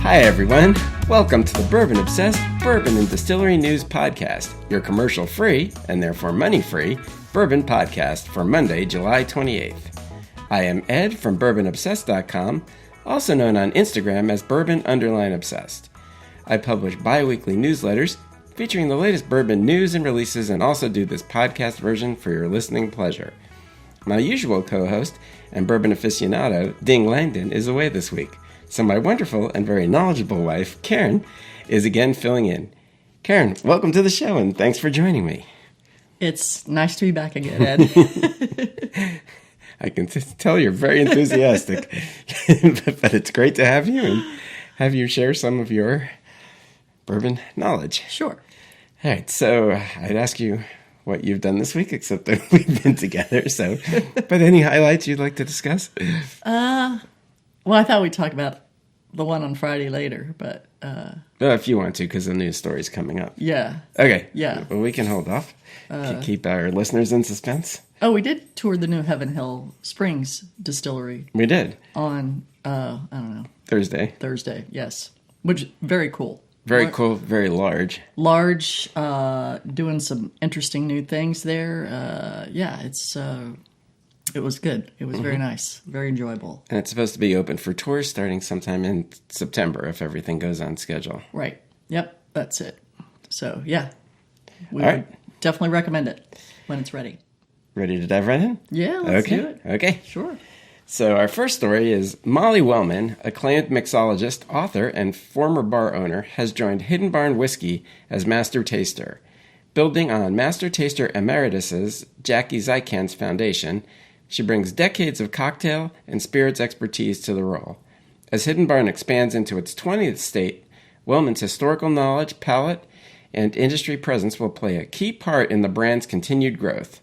Hi, everyone. Welcome to the Bourbon Obsessed Bourbon and Distillery News Podcast, your commercial-free, and therefore money-free, bourbon podcast for Monday, July 28th. I am Ed from BourbonObsessed.com, also known on Instagram as Bourbon_Obsessed. I publish bi-weekly newsletters featuring the latest bourbon news and releases, and also do this podcast version for your listening pleasure. My usual co-host and bourbon aficionado, Ding Langdon, is away this week, so my wonderful and very knowledgeable wife, Karen, is again filling in. Karen, welcome to the show, and thanks for joining me. It's nice to be back again, Ed. I can tell you're very enthusiastic, but it's great to have you and have you share some of your bourbon knowledge. Sure. All right, so I'd ask you what you've done this week, except that we've been together. So, but any highlights you'd like to discuss? Well, I thought we'd talk about the one on Friday later, but If you want to, because the news story's coming up. yeah. Okay. Yeah. Well, we can hold off. Keep our listeners in suspense. Oh, we did tour the new Heaven Hill Springs distillery We did. on I don't know, Thursday. yes, which very cool. Very cool. Very large. Large, doing some interesting new things there. It was good. It was very nice, very enjoyable. And it's supposed to be open for tours starting sometime in September if everything goes on schedule. Right. Yep. That's it. So yeah, we All would right. definitely recommend it when it's ready. Ready to dive right in? Yeah, let's do it. Okay. Sure. So our first story is Molly Wellman, acclaimed mixologist, author, and former bar owner, has joined Hidden Barn Whiskey as Master Taster. Building on Master Taster Emeritus's Jackie Zykant's foundation, she brings decades of cocktail and spirits expertise to the role. As Hidden Barn expands into its 20th state, Wellman's historical knowledge, palate, and industry presence will play a key part in the brand's continued growth.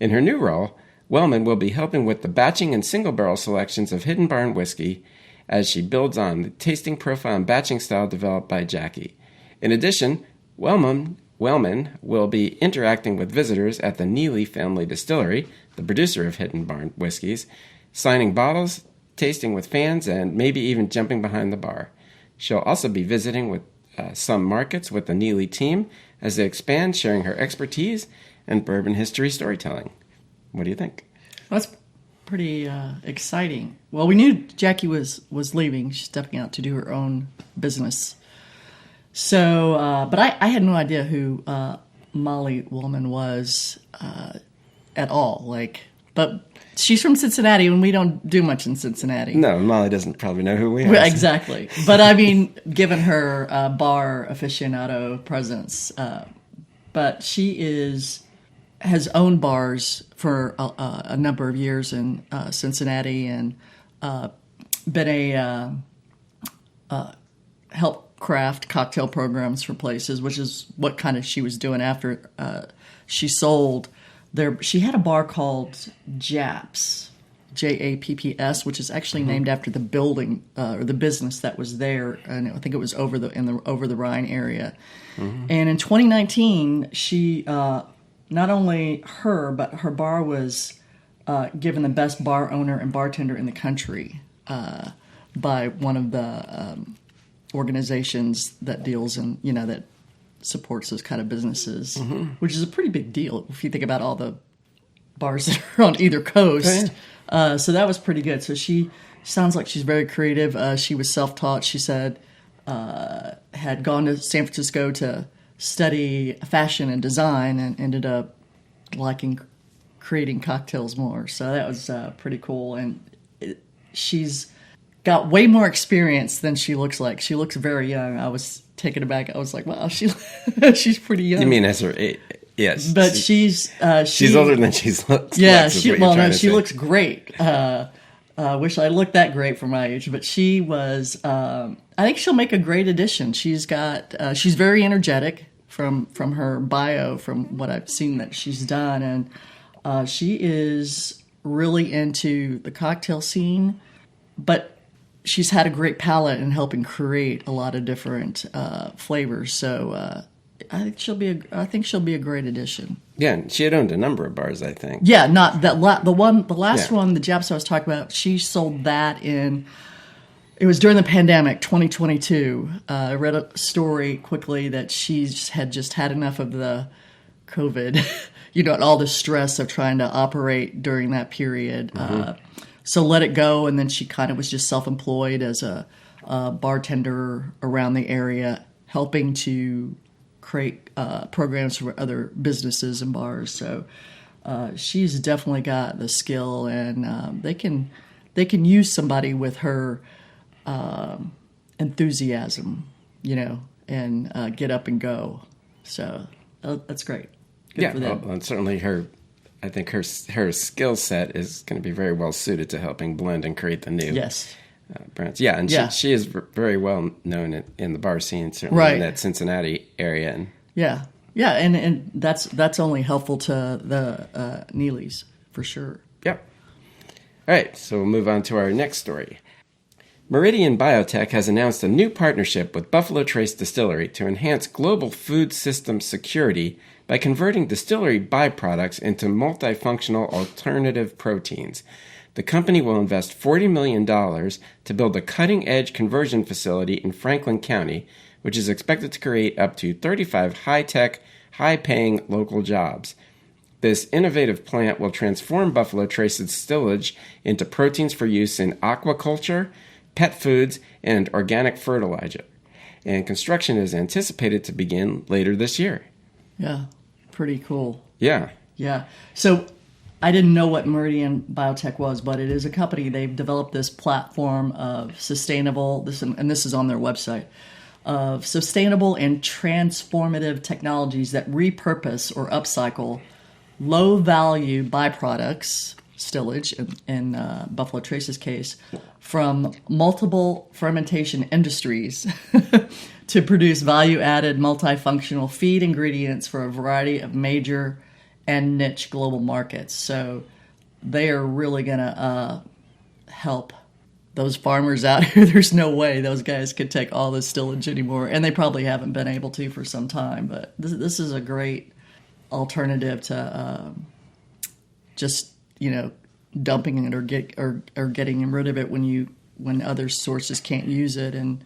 In her new role, Wellman will be helping with the batching and single barrel selections of Hidden Barn whiskey as she builds on the tasting profile and batching style developed by Jackie. In addition, Wellman will be interacting with visitors at the Neely family distillery, the producer of Hidden Barn whiskeys, signing bottles, tasting with fans, and maybe even jumping behind the bar. She'll also be visiting with some markets with the Neely team as they expand, sharing her expertise and bourbon history storytelling. What do you think? Well, that's pretty exciting. Well, we knew Jackie was leaving. She's stepping out to do her own business. So, but I had no idea who Molly Wellman was at all. But she's from Cincinnati, and we don't do much in Cincinnati. No, Molly doesn't probably know who we are. Well, exactly. But I mean, given her bar aficionado presence, but she has owned bars for a number of years in Cincinnati, and been help craft cocktail programs for places, which is what kind of she was doing after she sold there. She had a bar called Japs, Japps, which is actually named after the building or the business that was there, and I think it was over the Rhine area. Mm-hmm. And in 2019, she not only her, but her bar was given the best bar owner and bartender in the country by one of the organizations that deals in, that supports those kind of businesses, which is a pretty big deal if you think about all the bars that are on either coast. Okay. So that was pretty good. So she sounds like she's very creative. She was self-taught. She said had gone to San Francisco to study fashion and design and ended up liking creating cocktails more. So that was pretty cool. And she's got way more experience than she looks like. She looks very young. I was taken aback. I was like, wow, she's pretty young. You mean as her age? Yes. But she's older than she looks. Yeah, she looks great. Wish I looked that great for my age, but she was. I think she'll make a great addition. She's very energetic from her bio, from what I've seen that she's done, and she is really into the cocktail scene, but she's had a great palate in helping create a lot of different flavors. So I think she'll be a great addition. Yeah, and she had owned a number of bars, I think. Yeah, not that the last one, the Japs I was talking about. She sold that in It was during the pandemic, 2022. I read a story quickly that she had just had enough of the COVID, and all the stress of trying to operate during that period. So let it go, and then she kind of was just self-employed as a bartender around the area, helping to create programs for other businesses and bars. So she's definitely got the skill, and they can use somebody with her enthusiasm, and get up and go. So that's great. Good for them. Well, and certainly I think her skill set is going to be very well suited to helping blend and create the new brands. Yeah, and she is very well known in the bar scene, certainly in that Cincinnati area. And and that's only helpful to the Neelys for sure. Yep. All right, so we'll move on to our next story. Meridian Biotech has announced a new partnership with Buffalo Trace Distillery to enhance global food system security by converting distillery byproducts into multifunctional alternative proteins. The company will invest $40 million to build a cutting-edge conversion facility in Franklin County, which is expected to create up to 35 high-tech, high-paying local jobs. This innovative plant will transform Buffalo Trace's distillage into proteins for use in aquaculture, pet foods, and organic fertilizer. And construction is anticipated to begin later this year. Yeah. Pretty cool. Yeah. Yeah. So I didn't know what Meridian Biotech was, but it is a company. They've developed this platform of sustainable, this is on their website, of sustainable and transformative technologies that repurpose or upcycle low-value byproducts, stillage in Buffalo Trace's case, from multiple fermentation industries to produce value-added multifunctional feed ingredients for a variety of major and niche global markets. So they are really going to help those farmers out here. There's no way those guys could take all this stillage anymore, and they probably haven't been able to for some time. But this is a great alternative to just dumping it or getting rid of it when other sources can't use it. And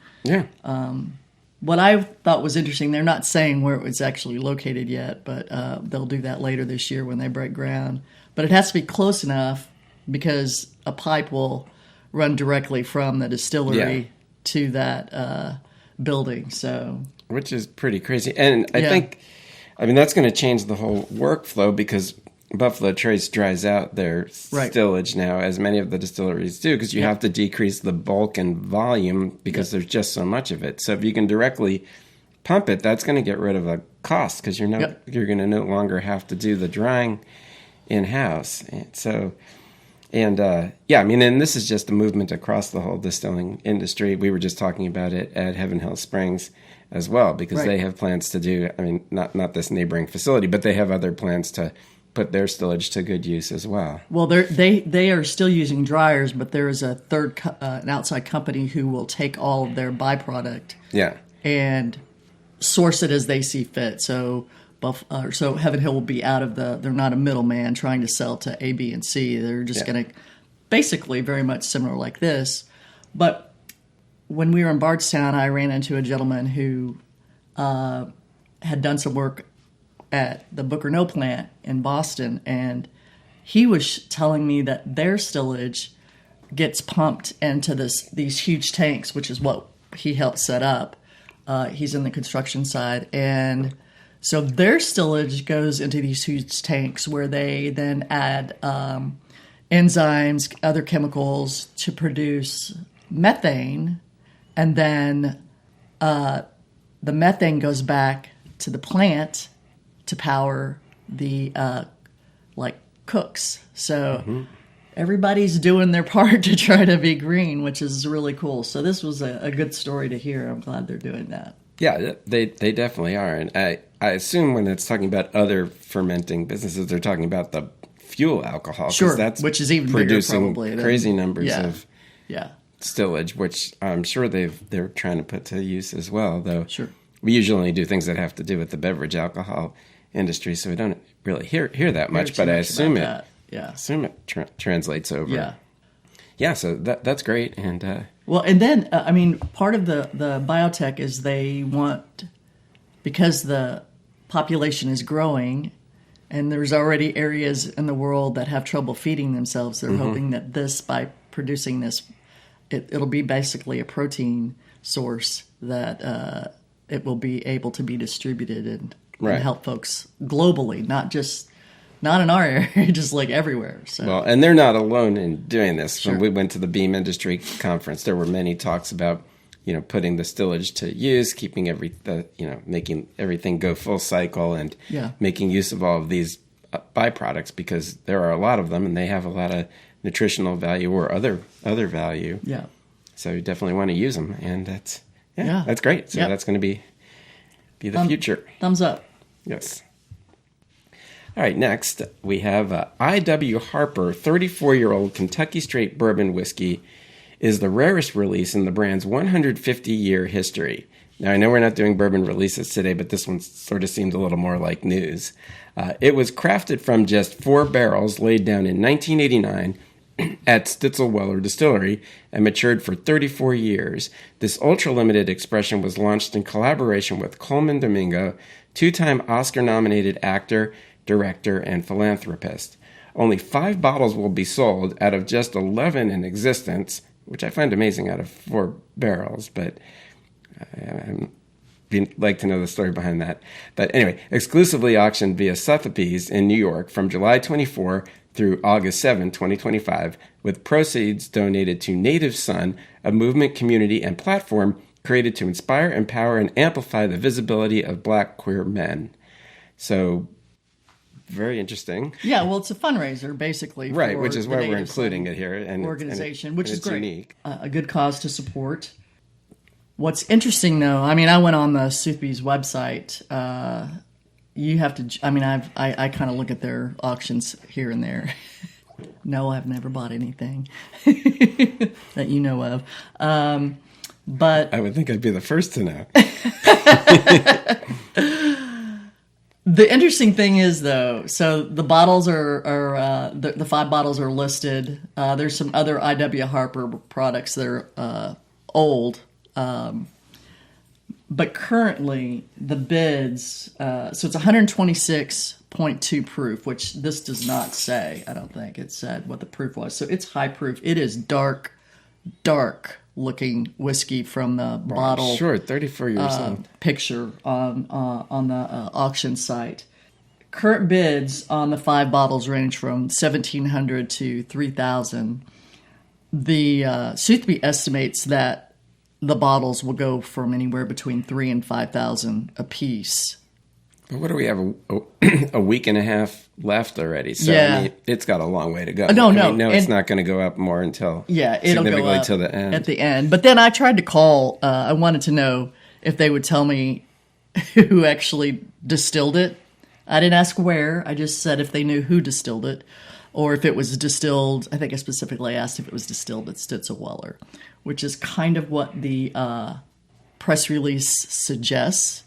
what I thought was interesting, they're not saying where it was actually located yet, but they'll do that later this year when they break ground. But it has to be close enough because a pipe will run directly from the distillery to that building. So, which is pretty crazy. And I think, that's going to change the whole workflow because Buffalo Trace dries out their stillage now, as many of the distilleries do, because you have to decrease the bulk and volume because there's just so much of it. So if you can directly pump it, that's going to get rid of a cost because you're going to no longer have to do the drying in-house. And this is just a movement across the whole distilling industry. We were just talking about it at Heaven Hill Springs as well, because they have plans to do, not this neighboring facility, but they have other plans to put their stillage to good use as well. Well, they are still using dryers, but there is a third an outside company who will take all of their byproduct and source it as they see fit. So Heaven Hill will be out of they're not a middleman trying to sell to A, B, and C. They're just going to basically very much similar like this. But when we were in Bardstown, I ran into a gentleman who had done some work at the Booker No plant in Boston, and he was telling me that their stillage gets pumped into these huge tanks, which is what he helped set up. He's in the construction side, and so their stillage goes into these huge tanks where they then add enzymes, other chemicals to produce methane, and then the methane goes back to the plant to power the cooks. So everybody's doing their part to try to be green, which is really cool. So this was a good story to hear. I'm glad they're doing that. Yeah, they definitely are. And I assume when it's talking about other fermenting businesses, they're talking about the fuel alcohol. Sure, that's which is even producing bigger, probably, crazy numbers of stillage, which I'm sure they're trying to put to use as well, though. Sure. We usually only do things that have to do with the beverage alcohol industry, so we don't really hear that much, but I assume it translates over. So that's great. And Well, and then, part of the biotech is they want, because the population is growing and there's already areas in the world that have trouble feeding themselves, they're hoping that by producing this, it'll be basically a protein source that it will be able to be distributed and help folks globally, not in our area, just like everywhere. So. Well, and they're not alone in doing this. Sure. When we went to the Beam Industry Conference, there were many talks about, putting the stillage to use, keeping making everything go full cycle, and making use of all of these byproducts, because there are a lot of them, and they have a lot of nutritional value or other value. Yeah. So you definitely want to use them, and that's great. So that's going to be the future. Thumbs up. Yes. All right, next we have I.W. Harper 34-year-old Kentucky Straight Bourbon Whiskey is the rarest release in the brand's 150-year history. Now, I know we're not doing bourbon releases today, but this one sort of seemed a little more like news. It was crafted from just 4 barrels laid down in 1989 at Stitzelweller Distillery and matured for 34 years. This ultra-limited expression was launched in collaboration with Coleman Domingo, 2-time Oscar-nominated actor, director, and philanthropist. Only 5 bottles will be sold out of just 11 in existence, which I find amazing out of 4 barrels, but I'd like to know the story behind that. But anyway, exclusively auctioned via Sotheby's in New York from July 24 through August 7, 2025, with proceeds donated to Native Son, a movement, community, and platform created to inspire, empower, and amplify the visibility of Black queer men. So, very interesting. Yeah, well, it's a fundraiser, basically. Right, for which is why we're Native including Son it here. And organization, which is it's great. Unique. A good cause to support. What's interesting, though, I went on the Sotheby's website. You have to, I kind of look at their auctions here and there. No, I've never bought anything that you know of. But I would think I'd be the first to know. The interesting thing is, though, so the bottles are the 5 bottles are listed. There's some other I.W. Harper products that are old. But currently, the bids, so it's 126.2 proof, which this does not say. I don't think it said what the proof was. So it's high proof. It is dark looking whiskey from the bottle. Sure, 34 years old. Picture on the auction site. Current bids on the 5 bottles range from $1,700 to $3,000. The Sotheby estimates that the bottles will go from anywhere between $3,000 and $5,000 a piece. But what do we have? A week and a half left already. So it's got a long way to go. No, it's not going to go up more until it'll go up till the end. At the end. But then I tried to call. I wanted to know if they would tell me who actually distilled it. I didn't ask where. I just said if they knew who distilled it, or if it was distilled. I think I specifically asked if it was distilled at Stitzelweller, which is kind of what the press release suggests.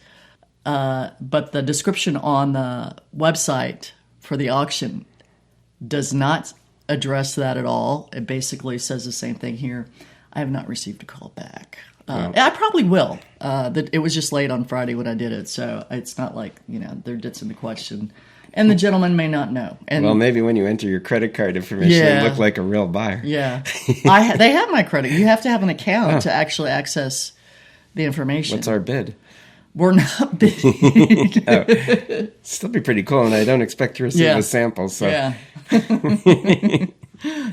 But the description on the website for the auction does not address that at all. It basically says the same thing here. I have not received a call back. I probably will. It was just late on Friday when I did it, so it's not like, they're ditching the question. And the gentleman may not know. And, well, maybe when you enter your credit card information, you look like a real buyer. Yeah. They have my credit. You have to have an account to actually access the information. What's our bid? We're not bidding. Still be pretty cool, and I don't expect to receive a sample. So. Yeah.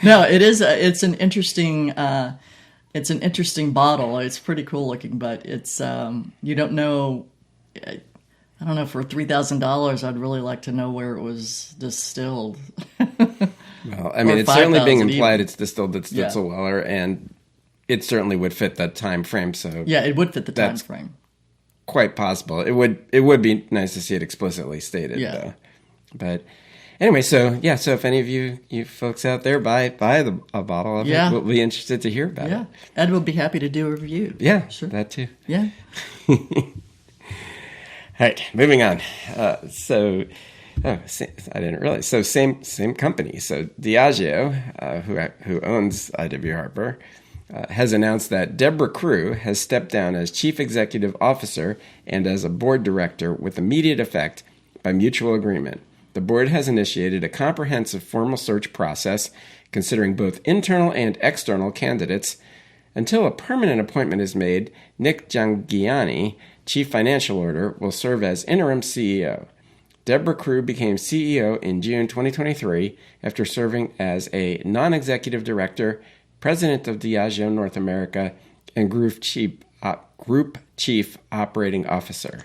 No, it is. It's an interesting. It's an interesting bottle. It's pretty cool looking, but it's you don't know. I don't know. For $3,000, I'd really like to know where it was distilled. Well, it's certainly being implied it's distilled at Stitzelweller, and it certainly would fit that time frame. So it would fit the time frame. Quite possible. It would be nice to see it explicitly stated. Yeah. But anyway, so if any of you folks out there buy a bottle of it, we'll be interested to hear about it. Yeah, Ed will be happy to do a review. Yeah, sure. That too. Yeah. All right, moving on. I didn't realize. So same company. So Diageo, who owns I.W. Harper, has announced that Deborah Crew has stepped down as Chief Executive Officer and as a board director with immediate effect by mutual agreement. The board has initiated a comprehensive formal search process considering both internal and external candidates. Until a permanent appointment is made, Nick Giangiani, Chief Financial Officer, will serve as interim CEO. Deborah Crew became CEO in June 2023 after serving as a non-executive director, president of Diageo North America, and Group Chief Operating Officer.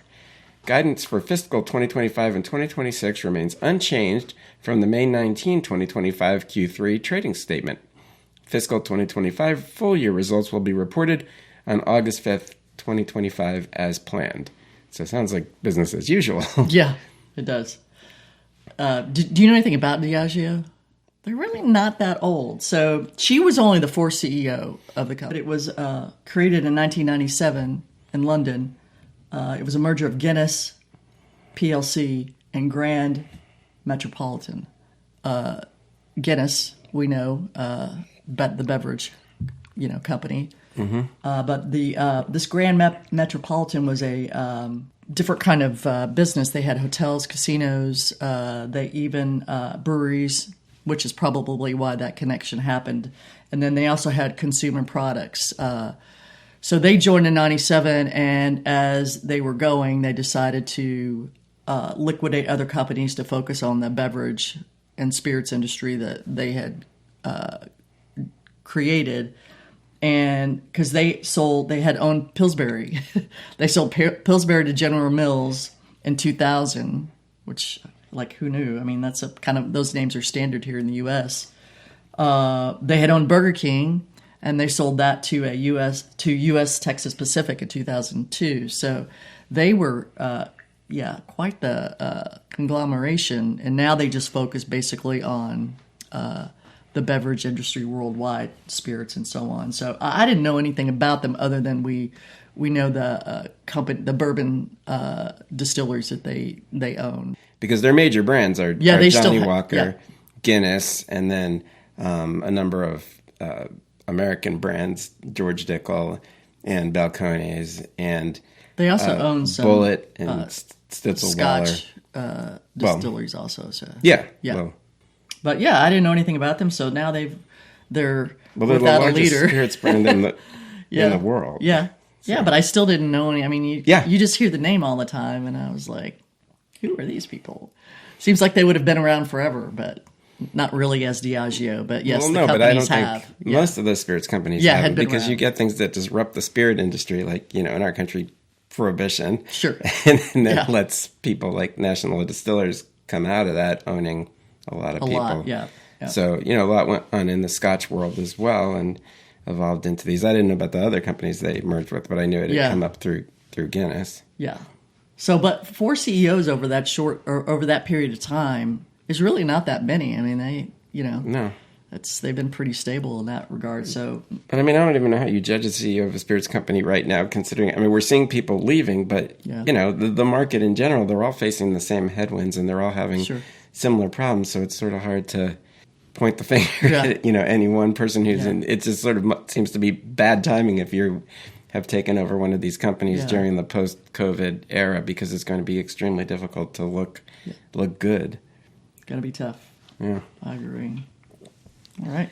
Guidance for fiscal 2025 and 2026 remains unchanged from the May 19, 2025 Q3 trading statement. Fiscal 2025 full-year results will be reported on August 5th, 2025 as planned. So it sounds like business as usual. Yeah, it does. Do you know anything about Diageo? They're really not that old. So she was only the fourth CEO of the company. It was created in 1997 in London. It was a merger of Guinness, PLC, and Grand Metropolitan. Guinness, we know, the beverage, company. Mm-hmm. But this Grand Metropolitan was a different kind of business. They had hotels, casinos, they even breweries, which is probably why that connection happened. And then they also had consumer products. So they joined in 97, and as they were going, they decided to liquidate other companies to focus on the beverage and spirits industry that they had created. And because they had owned Pillsbury. They sold Pillsbury to General Mills in 2000, which, who knew? I mean, that's those names are standard here in the U.S. They had owned Burger King, and they sold that to U.S. Texas Pacific in 2002. So they were, quite the conglomeration. And now they just focus basically on the beverage industry worldwide, spirits and so on. So I didn't know anything about them other than we know the company, the bourbon distilleries that they own. Because their major brands are Johnny Walker, Guinness, and then a number of American brands, George Dickel and Balcones, and they also own some Bullet and Stitzel Scotch distilleries also. So yeah. Well, but I didn't know anything about them, so now they're the without a leader. Spirits brand in the world. Yeah, so. Yeah, but I still didn't know any. I mean, you just hear the name all the time, and I was like, who are these people? Seems like they would have been around forever, but not really as Diageo. But yes, the companies but I don't have. Think most of the spirits companies have, because you get things that disrupt the spirit industry, like in our country, prohibition. Sure, and that lets people like national distillers come out of that, owning a lot of people. Yeah. So, a lot went on in the Scotch world as well and evolved into these. I didn't know about the other companies they merged with, but I knew it had come up through Guinness. Yeah. So, but 4 CEOs over that period of time is really not that many. I mean, No. They've been pretty stable in that regard. So, but I mean, I don't even know how you judge a CEO of a spirits company right now, considering, we're seeing people leaving, but the market in general, they're all facing the same headwinds and they're all having similar problems. So it's sort of hard to point the finger at, any one person who's in. It just sort of seems to be bad timing if you have taken over one of these companies during the post-COVID era, because it's going to be extremely difficult to look good. It's going to be tough. Yeah, I agree. All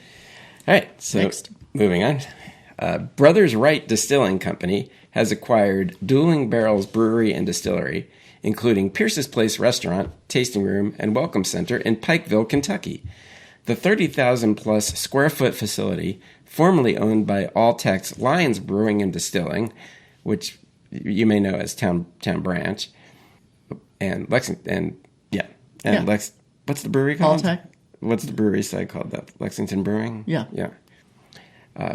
right. So next, moving on. Brothers Wright Distilling Company has acquired Dueling Barrels Brewery and Distillery, including Pierce's Place Restaurant, Tasting Room, and Welcome Center in Pikeville, Kentucky. The 30,000-plus square foot facility, formerly owned by Alltech's Lyons Brewing and Distilling, which you may know as Town Branch, and Lexington, what's the brewery called? Alltech. What's the brewery site called? That Lexington Brewing? Yeah.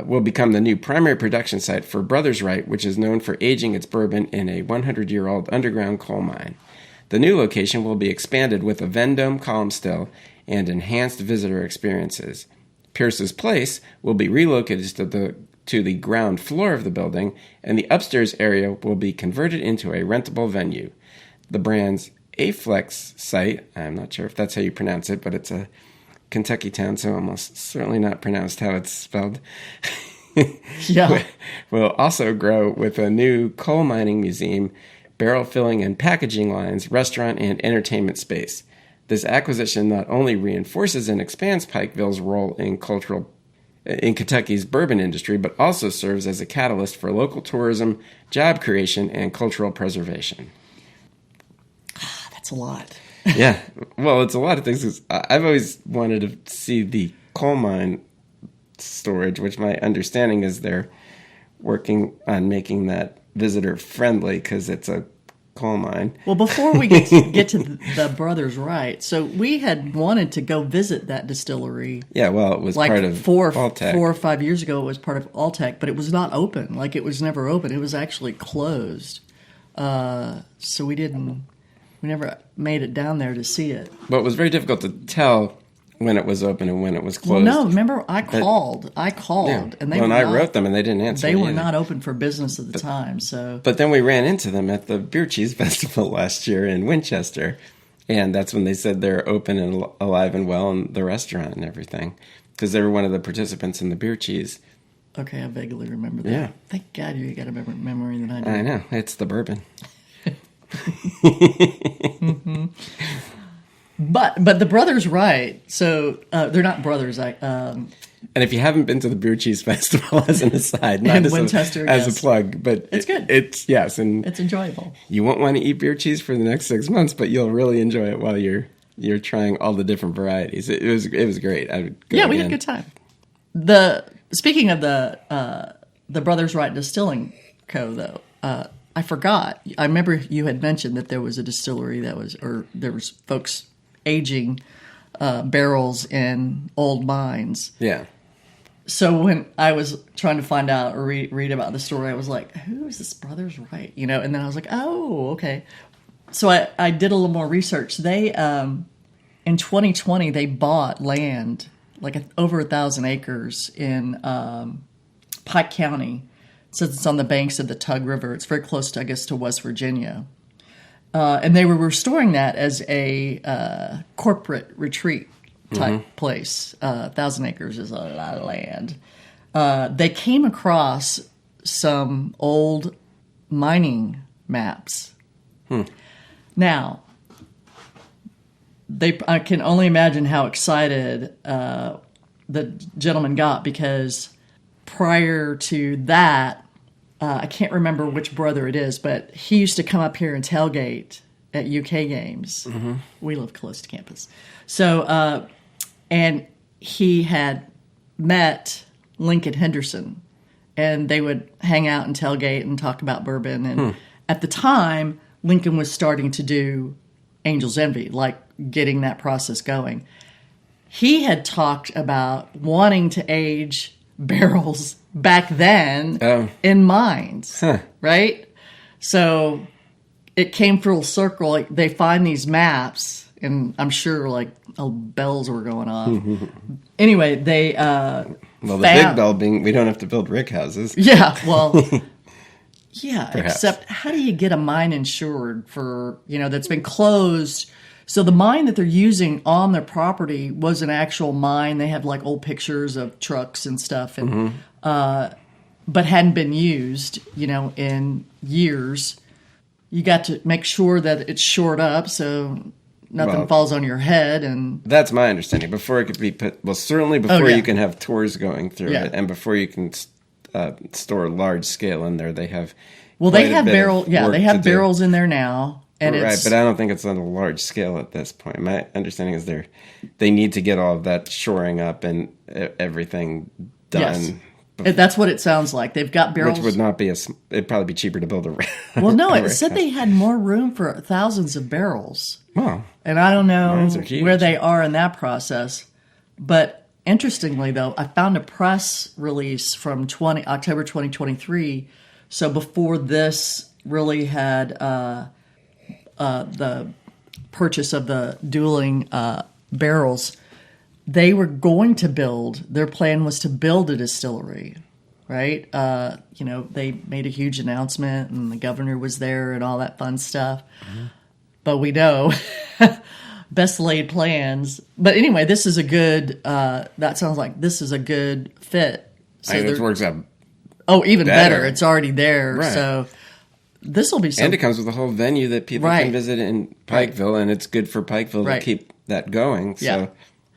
Will become the new primary production site for Brothers Wright, which is known for aging its bourbon in a 100-year-old underground coal mine. The new location will be expanded with a Vendome column still and enhanced visitor experiences. Pierce's Place will be relocated to the ground floor of the building, and the upstairs area will be converted into a rentable venue. The brand's Aflex site, I'm not sure if that's how you pronounce it, but it's a Kentucky town, so almost certainly not pronounced how it's spelled, Yeah. will also grow with a new coal mining museum, barrel filling and packaging lines, restaurant, and entertainment space. This acquisition not only reinforces and expands Pikeville's role in Kentucky's bourbon industry, but also serves as a catalyst for local tourism, job creation, and cultural preservation. That's a lot. Yeah. Well, it's a lot of things. I've always wanted to see the coal mine storage, which my understanding is they're working on making that visitor friendly because it's a coal mine. Well, before we get to the Brothers Wright, so we had wanted to go visit that distillery. Yeah, well, it was part of Alltech. 4 or 5 years ago. It was part of Alltech, but it was not open. Like, it was never open. It was actually closed. So we never made it down there to see it. But it was very difficult to tell when it was open and when it was closed. Well, no, remember, I called, yeah. and they I wrote them, and they didn't answer. They were not open for business at the time. So, but then we ran into them at the Beer Cheese Festival last year in Winchester, and that's when they said they're open and alive and well in the restaurant and everything, because they were one of the participants in the Beer Cheese. Okay, I vaguely remember that. Yeah. Thank God you got a better memory than I do. I know. It's the bourbon. Mm-hmm. But the Brothers Wright, so they're not brothers. And if you haven't been to the Beer Cheese Festival, as an aside, not as Winchester, as a plug, but it's good. Yes, and it's enjoyable. You won't want to eat beer cheese for the next 6 months, but you'll really enjoy it while you're trying all the different varieties. It was great. I would go we again. had a good time. Speaking of the Brothers Wright Distilling Co. though, I forgot. I remember you had mentioned that there was a distillery there was folks aging barrels in old mines. Yeah. So when I was trying to find out or read about the story, I was like, who is this Brothers Wright? And then I was like, oh, okay. So I did a little more research. They, in 2020, they bought land, like over 1,000 acres in Pike County. So it's on the banks of the Tug River. It's very close to, I guess, to West Virginia. And they were restoring that as a corporate retreat type place. 1,000 acres is a lot of land. They came across some old mining maps. Now, I can only imagine how excited the gentleman got, because prior to that, I can't remember which brother it is, but he used to come up here and tailgate at UK games. Mm-hmm. We live close to campus. So, and he had met Lincoln Henderson, and they would hang out and tailgate and talk about bourbon. And at the time, Lincoln was starting to do Angel's Envy, like getting that process going. He had talked about wanting to age barrels back then in mines, right? So it came full circle. Like, they find these maps, and I'm sure bells were going off. Anyway, they the big bell being we don't have to build rick houses. Yeah, well, yeah. Perhaps. Except, how do you get a mine insured for that's been closed? So the mine that they're using on their property was an actual mine. They have old pictures of trucks and stuff, and but hadn't been used, in years. You got to make sure that it's shored up so nothing falls on your head. And that's my understanding. Before it could be put, certainly before you can have tours going through it, and before you can store large scale in there, they have. Well, they have barrels. Yeah, they have barrels in there now. And right, but I don't think it's on a large scale at this point. My understanding is they need to get all of that shoring up and everything done. Yes. That's what it sounds like. They've got barrels. Which would not be it'd probably be cheaper to build a well, no, it said they had more room for thousands of barrels. Wow. And I don't know where they are in that process. But interestingly, though, I found a press release from October 2023. So before this really had the purchase of the dueling barrels, they were going to their plan was to build a distillery, right? They made a huge announcement, and the governor was there and all that fun stuff. But we know, best laid plans. But anyway, this is a good, that sounds like this is a good fit So it works out. Oh, even better. better. It's already there. Right. So this will be something. And it comes with a whole venue that people can visit in Pikeville, and it's good for Pikeville to keep that going. So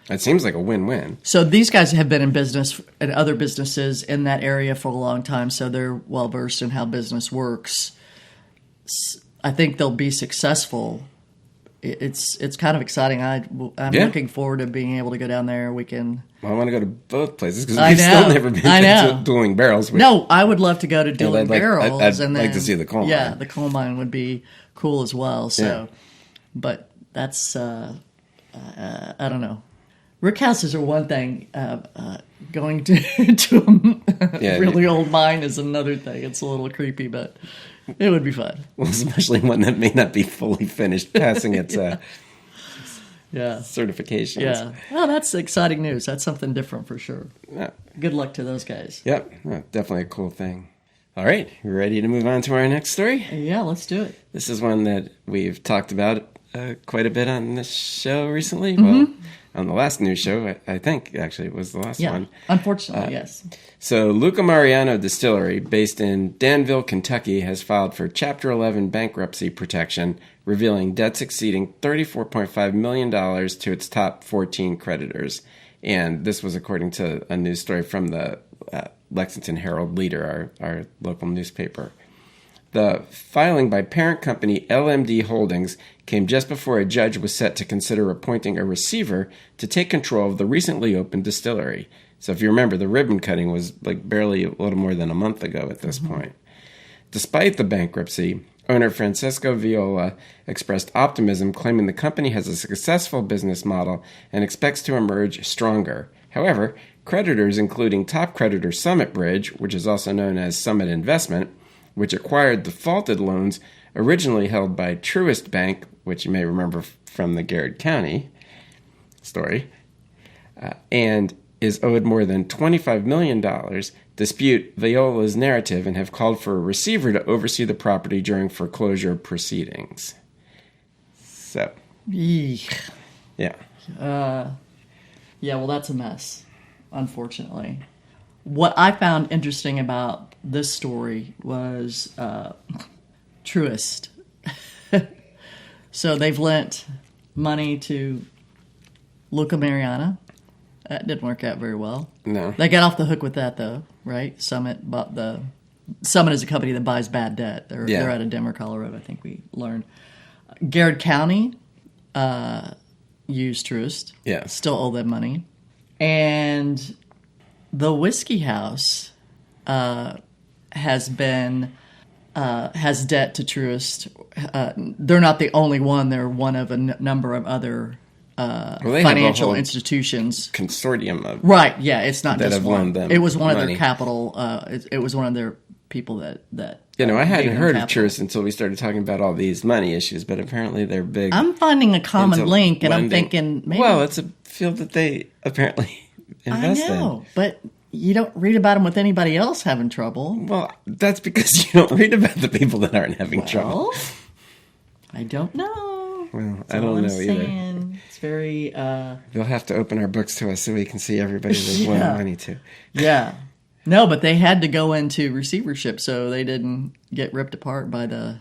it seems like a win-win. So these guys have been in business and other businesses in that area for a long time, so they're well-versed in how business works. I think they'll be successful. It's kind of exciting. I'm looking forward to being able to go down there. We can... Well, I want to go to both places because we've still never been to Dueling Barrels. No, I would love to go to Dueling Barrels. I'd like to see the coal mine. Yeah, the coal mine would be cool as well. So, but that's I don't know. Rickhouses are one thing. Going to a really old mine is another thing. It's a little creepy, but it would be fun. Well, especially one that may not be fully finished, passing its certifications. Yeah. Well, that's exciting news. That's something different for sure. Yeah. Good luck to those guys. Yep. Definitely a cool thing. All right. You ready to move on to our next story? Yeah, let's do it. This is one that we've talked about quite a bit on this show recently. Mm-hmm. Well, on the last news show, I think, actually, it was the last one. Unfortunately, yes. So, Luca Mariano Distillery, based in Danville, Kentucky, has filed for Chapter 11 bankruptcy protection, revealing debts exceeding $34.5 million to its top 14 creditors. And this was according to a news story from the Lexington Herald Leader, our local newspaper. The filing by parent company LMD Holdings came just before a judge was set to consider appointing a receiver to take control of the recently opened distillery. So if you remember, the ribbon cutting was like barely a little more than a month ago at this point. Despite the bankruptcy, owner Francesco Viola expressed optimism, claiming the company has a successful business model and expects to emerge stronger. However, creditors, including top creditor Summit Bridge, which is also known as Summit Investment, which acquired defaulted loans originally held by Truist Bank, which you may remember from the Garrett County story, and is owed more than $25 million, dispute Viola's narrative and have called for a receiver to oversee the property during foreclosure proceedings. So, Eek. Yeah, well, that's a mess, unfortunately. What I found interesting about this story was Truist. So they've lent money to Luca Mariano. That didn't work out very well. No. They got off the hook with that, though, right? Summit is a company that buys bad debt. They're out of Denver, Colorado, I think we learned. Garrett County used Truist. Yeah. Still owe them money. And the whiskey house has debt to Truist. They're not the only one. They're one of a number of other financial institutions. Consortium of It's not just one. It was one of their capital. It was one of their people that. I hadn't heard of Truist until we started talking about all these money issues, but apparently they're big. I'm finding a common link, and I'm thinking maybe. Well, it's a field that they apparently invest in. I know, but you don't read about them with anybody else having trouble. Well, that's because you don't read about the people that aren't having trouble. I don't know. Well, I don't know either. It's very... You'll have to open our books to us so we can see everybody they've loaned money to. Yeah. No, but they had to go into receivership, so they didn't get ripped apart by I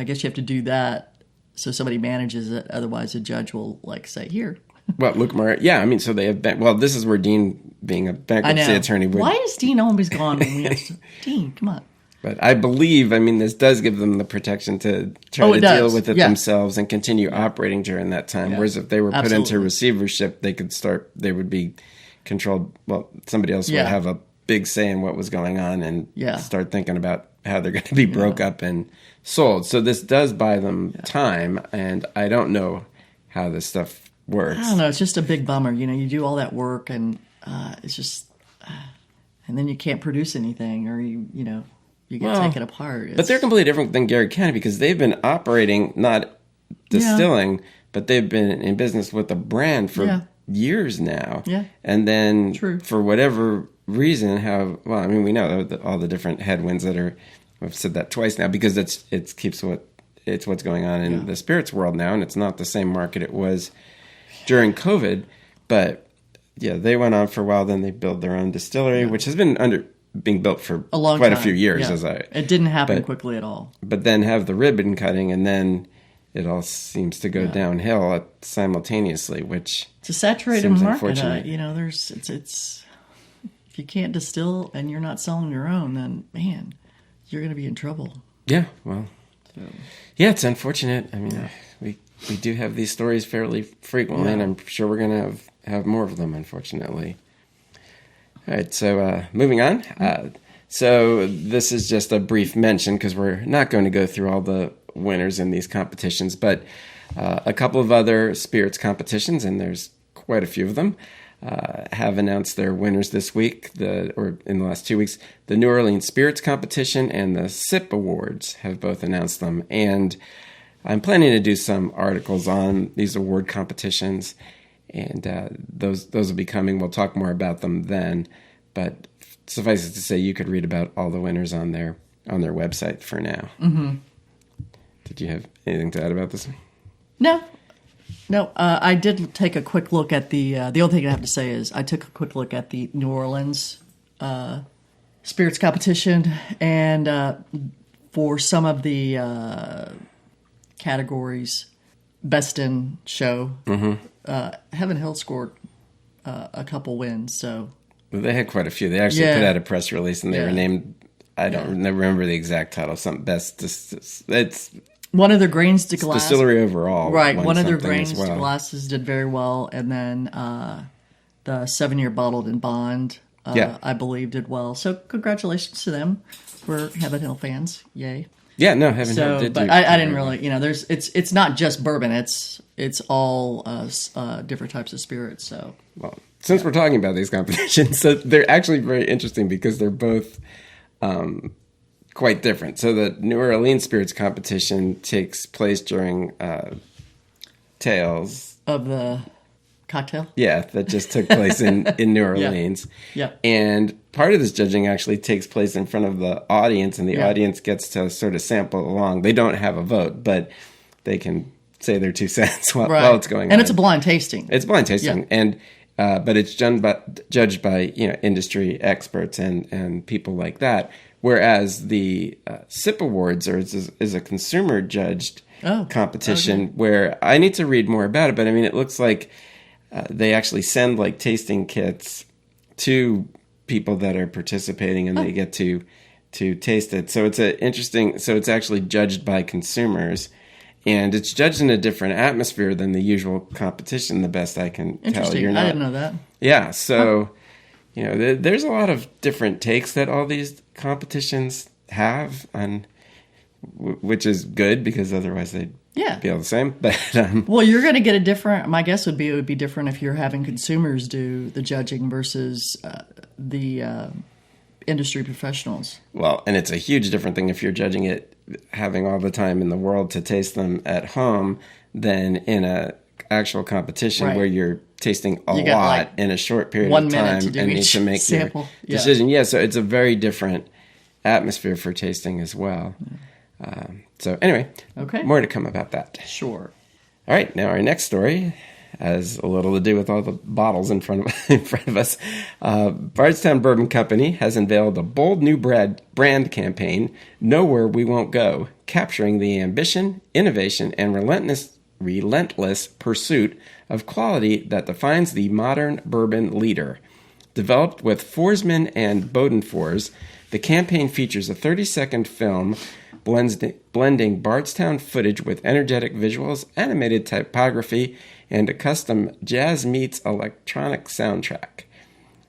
guess you have to do that so somebody manages it. Otherwise, a judge will, say, here. Well, look, so they have been... Well, this is where Dean, being a bankruptcy attorney... Why is Dean always gone when we have... Dean, come on. But I believe, this does give them the protection to try to deal with it themselves and continue operating during that time. Whereas if they were put into receivership, they would be controlled. Well, somebody else would have a big say in what was going on and start thinking about how they're going to be broke up and sold. So this does buy them time, and I don't know how this stuff works. I don't know. It's just a big bummer. You do all that work, and it's just... and then you can't produce anything, or you get taken apart. But they're completely different than Garrett County because they've been operating, not distilling, but they've been in business with a brand for years now. Yeah. And then for whatever reason, we know all the different headwinds that are, I've said that twice now because it's what's going on in the spirits world now, and it's not the same market it was during COVID, but they went on for a while. Then they built their own distillery, which has been being built for a long quite time. a few years. Yeah. It didn't happen quickly at all. But then have the ribbon cutting, and then it all seems to go downhill simultaneously, which it's a saturated seems market. unfortunate. It's if you can't distill and you're not selling your own, then man, you're going to be in trouble. Yeah, well, it's unfortunate. I mean, we do have these stories fairly frequently, and I'm sure we're going to have more of them, unfortunately. All right, so moving on. So this is just a brief mention because we're not going to go through all the winners in these competitions, but a couple of other spirits competitions, and there's quite a few of them, have announced their winners this week, or in the last 2 weeks. The New Orleans Spirits Competition and the SIP Awards have both announced them, and I'm planning to do some articles on these award competitions, and those will be coming. We'll talk more about them then, but suffice it to say, you could read about all the winners on their website for now. Mm-hmm. Did you have anything to add about this? No. I did take a quick look at the only thing I have to say is I took a quick look at the New Orleans spirits competition, and for some of the categories, best in show, Heaven Hill scored a couple wins. So they had quite a few. They actually put out a press release, and they were named. I don't remember the exact title. Something best. It's one of their grains to glass distillery overall. Right. One of their grains to glasses did very well, and then the 7-year bottled in bond, I believe, did well. So congratulations to them. We're Heaven Hill fans. Yay. Yeah, no, Heaven Hill did. But I didn't really, it's not just bourbon. It's all different types of spirits. So, well, since we're talking about these competitions, so they're actually very interesting because they're both quite different. So the New Orleans Spirits Competition takes place during Tales of the cocktail. Yeah, that just took place in New Orleans. Yeah. And part of this judging actually takes place in front of the audience, and the audience gets to sort of sample along. They don't have a vote, but they can say their 2 cents while it's going on. And it's a blind tasting. It's blind tasting. And but it's judged by industry experts and people like that. Whereas the SIP Awards is a consumer judged competition where I need to read more about it. But I mean, it looks like they actually send like tasting kits to people that are participating, and they get to taste it. So it's it's actually judged by consumers. And it's judged in a different atmosphere than the usual competition, the best I can tell. Interesting. I didn't know that. Yeah, so, there's a lot of different takes that all these competitions have, which is good because otherwise they'd be all the same. But well, you're going to get a different, my guess would be it would be different if you're having consumers do the judging versus the industry professionals. Well, and it's a huge different thing if you're judging it having all the time in the world to taste them at home than in a actual competition where you're tasting a lot in a short period of time and need to make your decision. Yeah, so it's a very different atmosphere for tasting as well. So anyway, more to come about that. Sure. All right, now our next story has a little to do with all the bottles in front of us. Bardstown Bourbon Company has unveiled a bold new brand campaign, Nowhere We Won't Go, capturing the ambition, innovation, and relentless pursuit of quality that defines the modern bourbon leader. Developed with Forsman and Bodenfors, the campaign features a 30-second film blending Bardstown footage with energetic visuals, animated typography, and a custom jazz meets electronic soundtrack.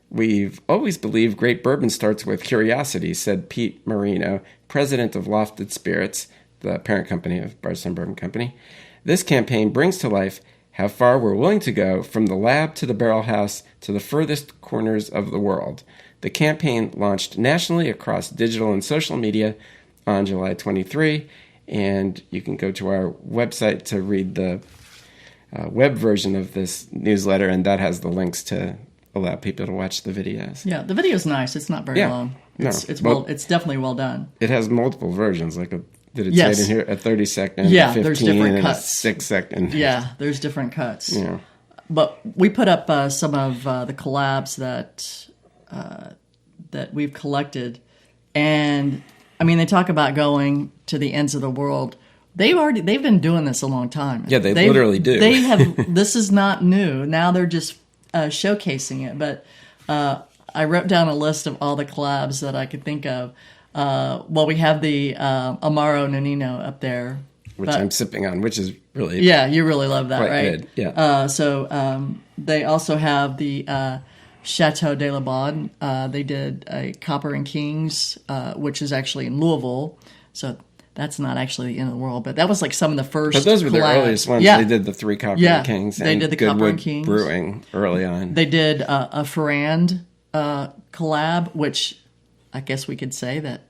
We've always believed great bourbon starts with curiosity, said Pete Marino, president of Lofted Spirits, the parent company of Bardstown Bourbon Company. This campaign brings to life how far we're willing to go from the lab to the barrel house to the furthest corners of the world. The campaign launched nationally across digital and social media on July 23, and you can go to our website to read the web version of this newsletter, and that has the links to allow people to watch the videos. Yeah, the video's nice. It's not very long. It's definitely well done. It has multiple versions. Did it say it in here? A 30-second, yeah, 15, there's different and cuts. a 6-second. Yeah, there's different cuts. Yeah. but we put up some of the collabs that we've collected, and I mean, they talk about going to the ends of the world. They've been doing this a long time. Yeah, they literally do. They have. This is not new. Now they're just showcasing it. But I wrote down a list of all the collabs that I could think of. Well, we have the Amaro Nonino up there, which I'm sipping on, which is really you really love that, right? Good. Yeah. So they also have the Chateau de la Baude. They did a Copper and Kings, which is actually in Louisville. So that's not actually the end of the world, but that was like some of the first. But those were the earliest ones. Yeah. They did the 3 Copper and Kings. They did the Goodwood Copper and Kings Brewing early on. They did a Ferrand collab, which I guess we could say that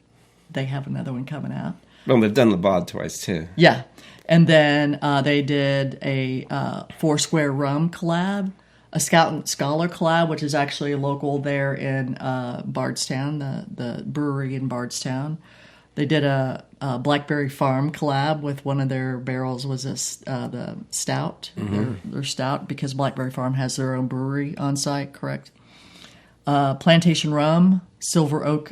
they have another one coming out. Well, they've done the Bod twice too. Yeah, and then they did a Foursquare Rum collab, a Scout and Scholar collab, which is actually local there in Bardstown, the brewery in Bardstown. They did a Blackberry Farm collab with one of their barrels was the stout, their stout, because Blackberry Farm has their own brewery on site, correct? Plantation Rum, Silver Oak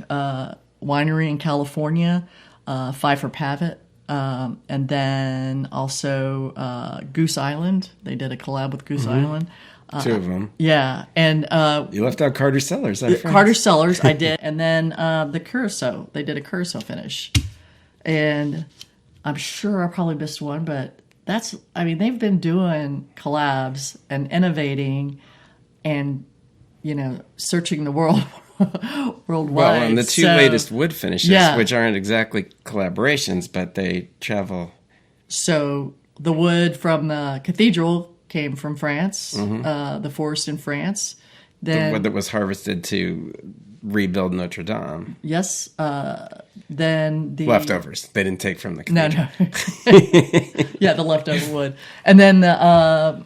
Winery in California, Pfeiffer Pavitt, and then also Goose Island. They did a collab with Goose Island. 2 of them. Yeah, and you left out Carter Cellars. Carter Cellars, I did, and then the Curacao. They did a Curacao finish, and I'm sure I probably missed one, but they've been doing collabs and innovating, and searching the world worldwide. Well, and the 2 latest wood finishes, which aren't exactly collaborations, but they travel. So the wood from the cathedral came from France, the forest in France. Then the wood that was harvested to rebuild Notre Dame. Yes. Then the leftovers they didn't take from the cathedral. No. Yeah, the leftover wood, and then the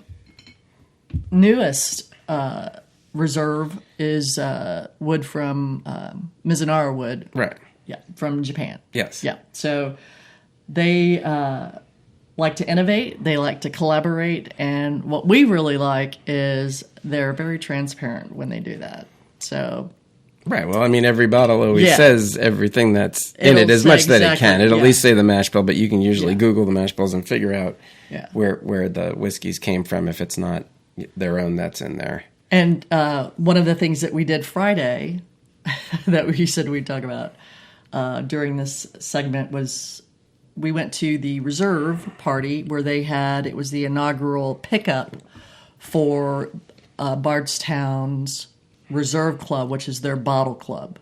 newest reserve is wood from Mizunara wood. Right. Yeah, from Japan. Yes. Yeah. So they like to innovate. They like to collaborate. And what we really like is they're very transparent when they do that. So... Right. Well, I mean, every bottle always says everything that's in it as much that it can. It'll at least say the mash bill, but you can usually Google the mash bills and figure out where the whiskeys came from if it's not their own that's in there. And one of the things that we did Friday that we said we'd talk about during this segment was we went to the reserve party where it was the inaugural pickup for Bardstown's Reserve Club, which is their bottle club,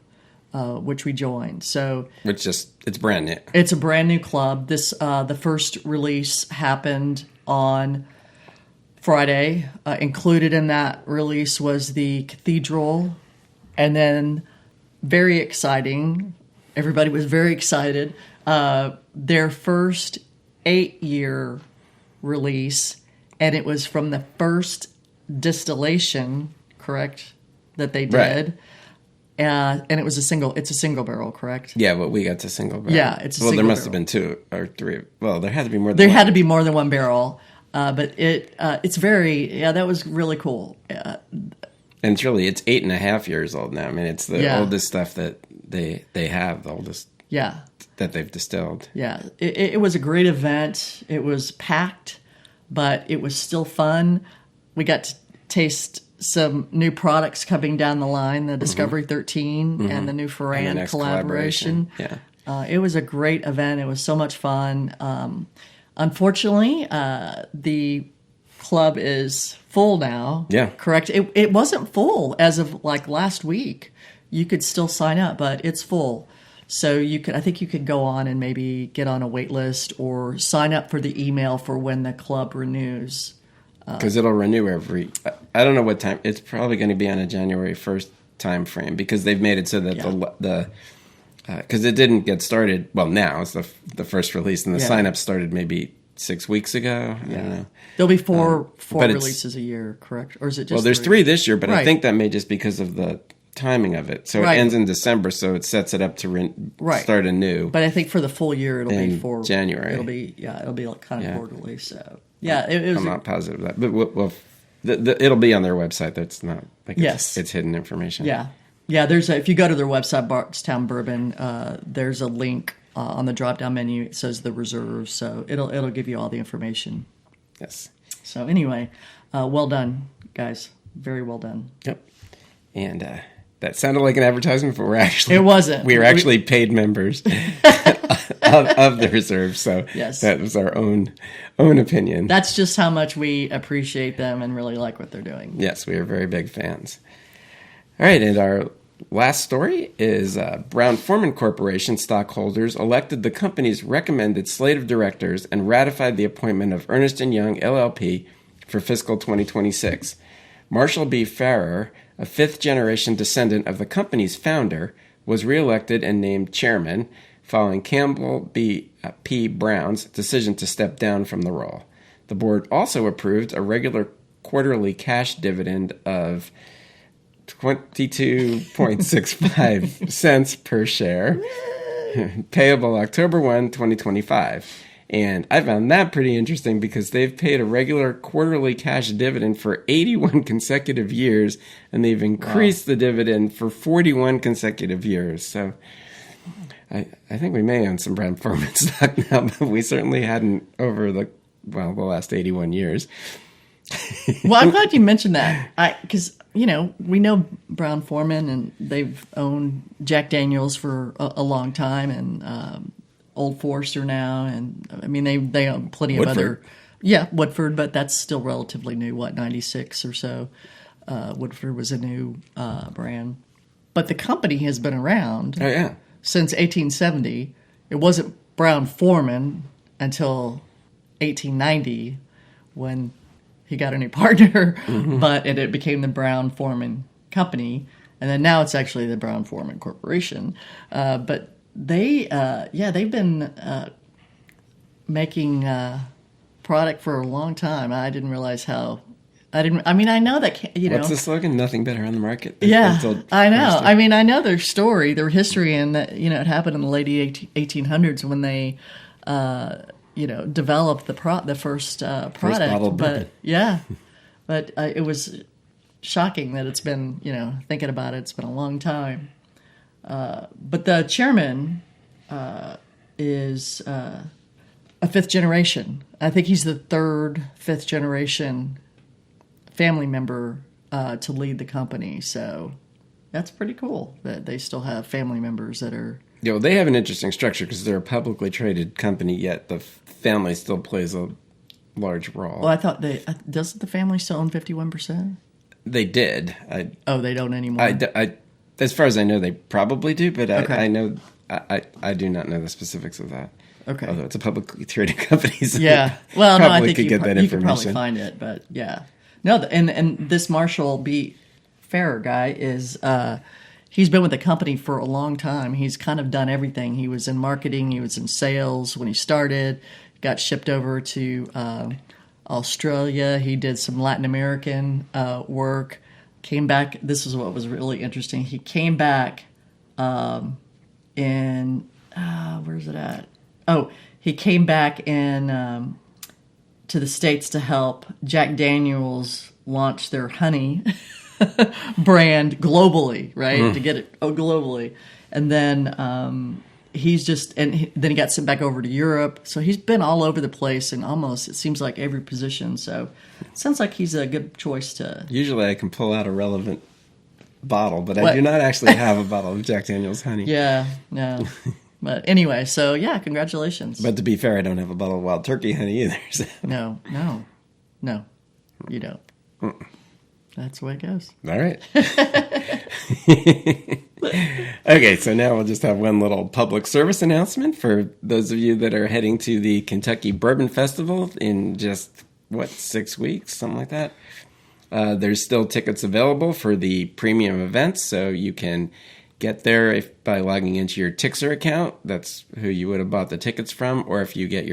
which we joined. So it's brand new. It's a brand new club. This the first release happened on Friday. Included in that release was the Cathedral, and then very exciting. Everybody was very excited. Their first 8-year release, and it was from the first distillation, correct? That they did, and it was it's a single barrel, correct? Yeah, but we got to single barrel. Yeah, it's a single barrel. Well, there must have been 2 or 3. Well, there had to be more than There one. had to be more than one barrel, but it's very, that was really cool. And it's 8.5 years old now. I mean, it's the oldest stuff that they have, the oldest that they've distilled. Yeah, it was a great event. It was packed, but it was still fun. We got to taste some new products coming down the line, the Discovery 13 and the new Ferrand collaboration. Yeah. It was a great event. It was so much fun. Unfortunately, the club is full now. Yeah. Correct? It wasn't full as of like last week. You could still sign up, but it's full. So I think you could go on and maybe get on a wait list or sign up for the email for when the club renews. Because it'll renew I don't know what time. It's probably going to be on a January 1st time frame because they've made it so that because it didn't get started. Well, now it's the first release, and the sign-up started maybe 6 weeks ago. I don't know. There'll be four releases a year, correct? Or is it just Well, there's 3 this year, but I think that may just because of the timing of it. So it ends in December, so it sets it up to start anew. But I think for the full year, it'll be for January. It'll be kind of forward release. So. Yeah, it was. I'm not positive of that, but we'll It'll be on their website. That's not like Yes. it's hidden information. Yeah. Yeah, if you go to their website, Bardstown Bourbon, there's a link on the drop-down menu. It says the reserve, so it'll give you all the information. Yes. So anyway, well done, guys. Very well done. Yep. And that sounded like an advertisement, but it wasn't. We were actually paid members of the reserve, so yes. That was our own opinion. That's just how much we appreciate them and really like what they're doing. Yes, we are very big fans. All right, and our last story is Brown Forman Corporation stockholders elected the company's recommended slate of directors and ratified the appointment of Ernst & Young LLP for fiscal 2026. Marshall B. Farrer, a fifth-generation descendant of the company's founder, was reelected and named chairman following Campbell P. Brown's decision to step down from the role. The board also approved a regular quarterly cash dividend of 22.65 cents per share, payable October 1, 2025. And I found that pretty interesting because they've paid a regular quarterly cash dividend for 81 consecutive years, and they've increased the dividend for 41 consecutive years. So I think we may own some Brown Forman stock now, but we certainly hadn't over the last 81 years. Well, I'm glad you mentioned that. Because, we know Brown Forman, and they've owned Jack Daniels for a long time, and Old Forester now, and I mean they own plenty of other, Woodford, but that's still relatively new. 96 or so. Woodford was a new brand, but the company has been around since 1870. It wasn't Brown Forman until 1890 when he got a new partner, but it became the Brown Forman Company, and then now it's actually the Brown Forman Corporation. But they've been making product for a long time. I didn't realize how. I know that What's the slogan? Nothing better on the market. Yeah, I know. I mean, I know their story, their history, and that it happened in the late 1800s when they developed the first product. Bottled but but it was shocking that it's been thinking about it, it's been a long time. But the chairman is a fifth generation. I think he's the fifth generation family member to lead the company. So that's pretty cool that they still have family members that are. They have an interesting structure because they're a publicly traded company, yet the family still plays a large role. Well, I thought doesn't the family still own 51%? They did. They don't anymore. As far as I know, they probably do, but okay. I know I do not know the specifics of that. Okay. Although it's a publicly traded company, so well, no, I think could get that you information. could probably find it, but no, and this Marshall B. Farrer guy is he's been with the company for a long time. He's kind of done everything. He was in marketing, he was in sales when he started. Got shipped over to Australia. He did some Latin American work. Came back. This is what was really interesting. He came back in where's it at? Oh, he came back in to the States to help Jack Daniels launch their honey brand globally, right? To get it globally, and then then he got sent back over to Europe. So he's been all over the place in almost, it seems like, every position. So it sounds like he's a good choice to. Usually I can pull out a relevant bottle, but I do not actually have a bottle of Jack Daniel's honey. Yeah, no. But anyway, so congratulations. But to be fair, I don't have a bottle of wild turkey honey either. So. No, you don't. That's the way it goes. All right. Okay, so now we'll just have one little public service announcement for those of you that are heading to the Kentucky Bourbon Festival in just, 6 weeks, something like that. There's still tickets available for the premium events, so you can get there by logging into your Tixer account. That's who you would have bought the tickets from, or if you get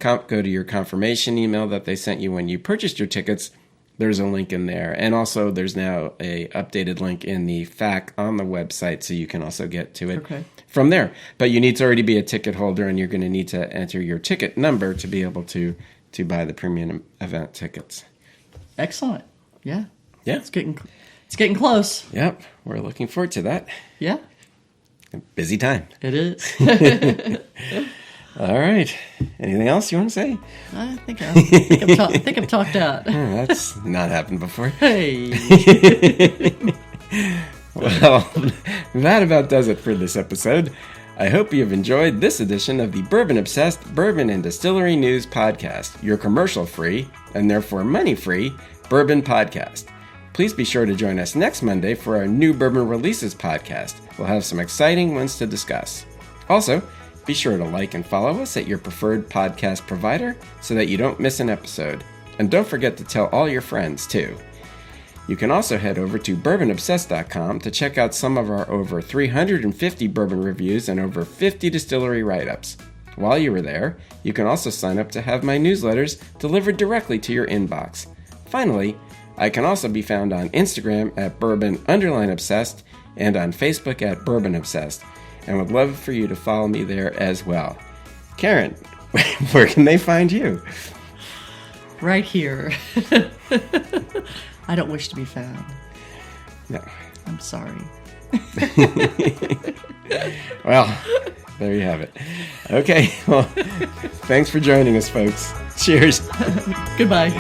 go to your confirmation email that they sent you when you purchased your tickets, there's a link in there. And also there's now a updated link in the FAQ on the website, so you can also get to it from there. But you need to already be a ticket holder, and you're going to need to enter your ticket number to be able to buy the premium event tickets. Excellent. Yeah. Yeah. It's getting close. Yep. We're looking forward to that. Yeah. Busy time. It is. All right. Anything else you want to say? I think I've talked out. That's not happened before. Hey. Well, that about does it for this episode. I hope you've enjoyed this edition of the Bourbon Obsessed Bourbon and Distillery News Podcast, your commercial-free, and therefore money-free, bourbon podcast. Please be sure to join us next Monday for our new Bourbon Releases podcast. We'll have some exciting ones to discuss. Also, be sure to like and follow us at your preferred podcast provider so that you don't miss an episode. And don't forget to tell all your friends, too. You can also head over to bourbonobsessed.com to check out some of our over 350 bourbon reviews and over 50 distillery write-ups. While you are there, you can also sign up to have my newsletters delivered directly to your inbox. Finally, I can also be found on Instagram at bourbon_obsessed and on Facebook at Bourbon Obsessed, and would love for you to follow me there as well. Karen, where can they find you? Right here. I don't wish to be found. No. I'm sorry. Well, there you have it. Okay, well, thanks for joining us, folks. Cheers. Goodbye.